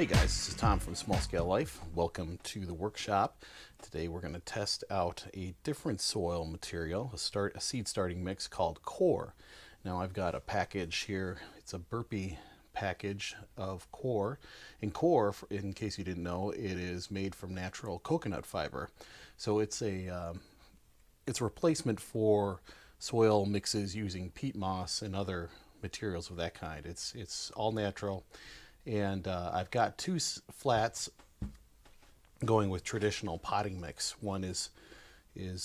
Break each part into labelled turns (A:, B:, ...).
A: Hey guys, this is Tom from Small Scale Life. Welcome to the workshop. Today we're going to test out a different soil material, a seed starting mix called COIR. Now I've got a package here. It's a Burpee package of COIR. And COIR, in case you didn't know, it is made from natural coconut fiber. So it's a replacement for soil mixes using peat moss and other materials of that kind. It's all natural. And I've got two flats going with traditional potting mix. One is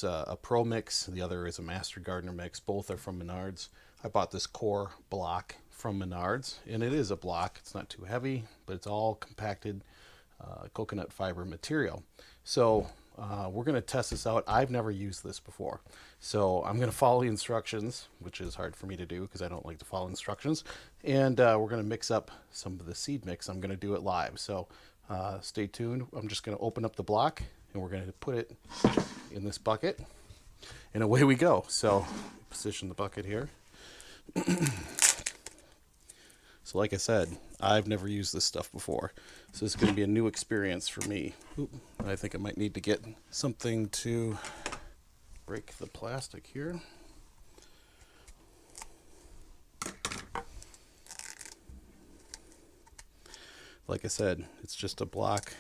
A: a Pro mix, the other is a Master Gardener mix. Both are from Menards. I bought this COIR block from Menards, and it is a block. It's not too heavy, but it's all compacted coconut fiber material. So we're going to test this out. I've never used this before, so I'm going to follow the instructions, which is hard for me to do because I don't like to follow instructions. And we're going to mix up some of the seed mix. I'm going to do it live, so stay tuned. I'm just going to open up the block and we're going to put it in this bucket, and away we go. So position the bucket here. So like I said, I've never used this stuff before, so it's going to be a new experience for me. Oop, I think I might need to get something to break the plastic here. Like I said, it's just a block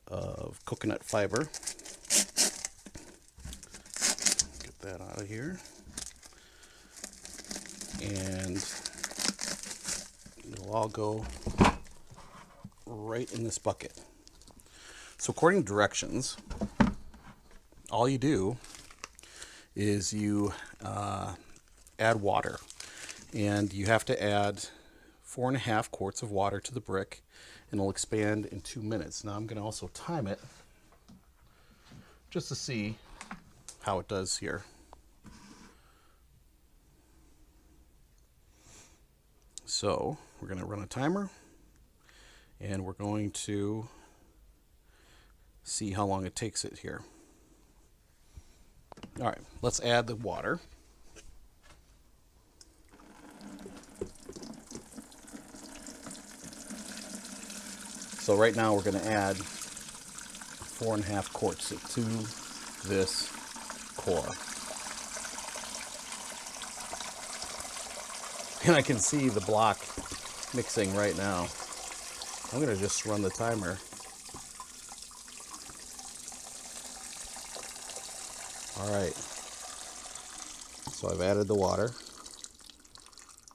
A: of coconut fiber. Get that out of here. And it'll all go right in this bucket. So according to directions, all you do is you add water, and you have to add 4.5 quarts of water to the brick, and it'll expand in 2 minutes. Now I'm going to also time it just to see how it does here. So we're going to run a timer, and we're going to see how long it takes it here. All right, let's add the water. So right now we're going to add 4.5 quarts to this COIR. And I can see the block mixing right now. I'm going to just run the timer. All right. So I've added the water.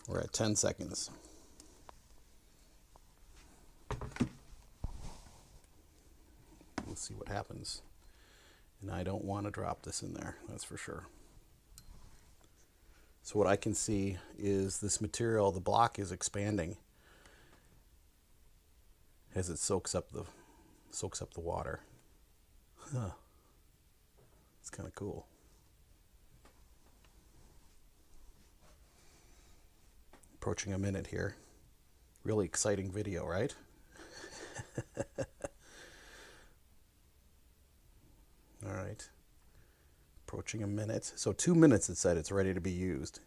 A: We're at 10 seconds. Let's see what happens. And I don't want to drop this in there, that's for sure. So what I can see is this material, the block, is expanding as it soaks up the water. Huh. It's kind of cool. Approaching a minute here. Really exciting video, right? All right. Approaching a minute. So 2 minutes it said it's ready to be used,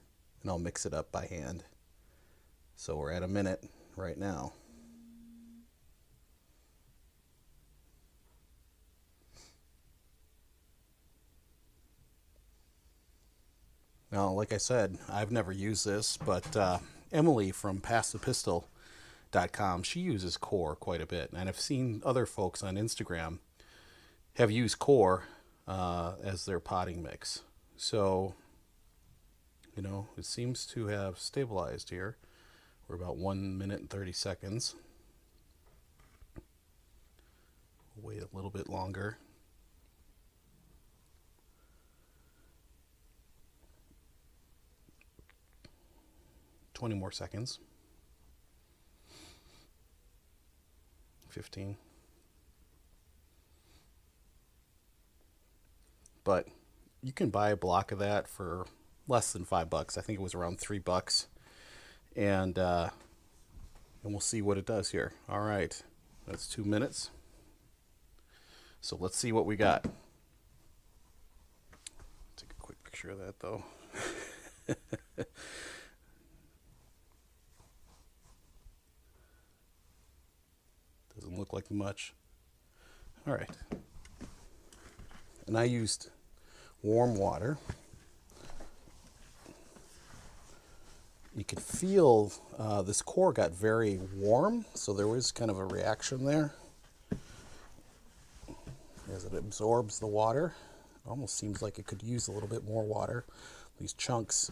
A: and I'll mix it up by hand. So we're at a minute right now. Now, like I said, I've never used this, but Emily from PassThePistol.com, she uses COIR quite a bit, and I've seen other folks on Instagram have used COIR as their potting mix. So, you know, it seems to have stabilized here. We're about 1 minute and 30 seconds. We'll wait a little bit longer. Twenty more seconds. 15. But you can buy a block of that for less than $5. I think it was around $3. And we'll see what it does here. All right, that's 2 minutes. So let's see what we got. Take a quick picture of that though. Doesn't look like much. All right. And I used warm water. You could feel this core got very warm, so there was kind of a reaction there as it absorbs the water. It almost seems like it could use a little bit more water, these chunks.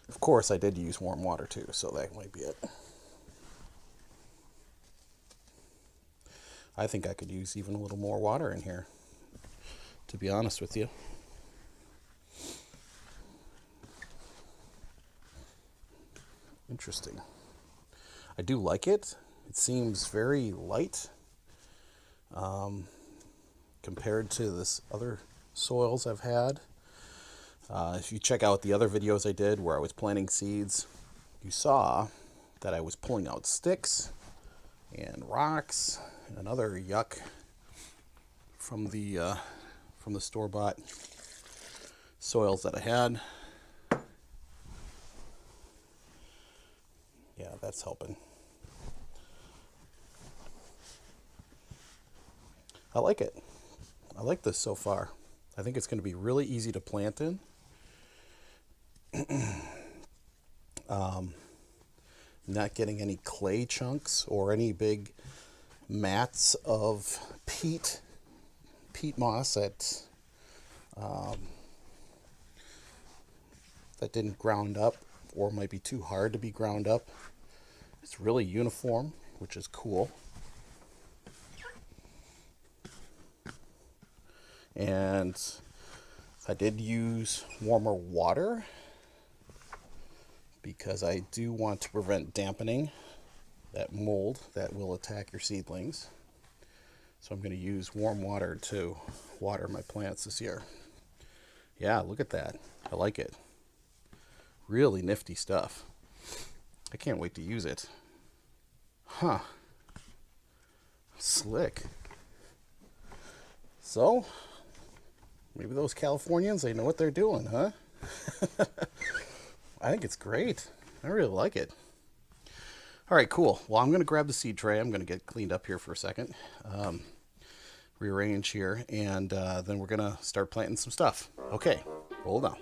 A: Of course, I did use warm water too, so that might be it. I think I could use even a little more water in here, to be honest with you. Interesting. I do like it. It seems very light compared to this other soils I've had. If you check out the other videos I did where I was planting seeds, you saw that I was pulling out sticks and rocks and other yuck from the store-bought soils that I had. Yeah, that's helping. I like it. I like this so far. I think it's going to be really easy to plant in. Not getting any clay chunks or any big mats of peat moss that didn't ground up or might be too hard to be ground up. It's really uniform, which is cool. And I did use warmer water because I do want to prevent dampening, that mold that will attack your seedlings. So I'm going to use warm water to water my plants this year. Yeah, look at that. I like it. Really nifty stuff. I can't wait to use it. Huh. Slick. So, maybe those Californians, they know what they're doing, huh? I think it's great. I really like it. All right, cool. Well, I'm going to grab the seed tray. I'm going to get cleaned up here for a second. Rearrange here, and then we're going to start planting some stuff. Okay, hold on.